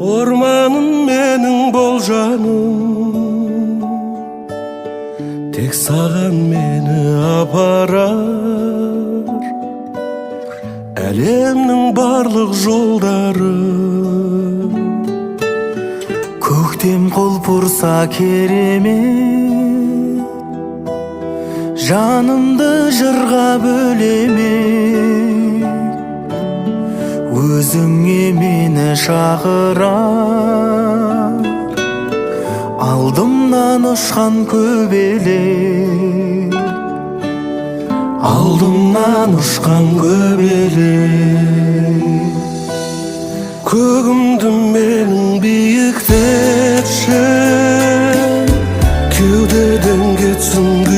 Ormanım menin boljanım, tek sağan meni aparar Elemnin barlık jolları. Көктем құлпырса керемет, жанымды жырға бөлемек, өзіңе мені шақырар алдымнан ұшқан көбелек, алдымнан ұшқан көбелек. Kөгімді менің биіктетші, кеудеден кетсін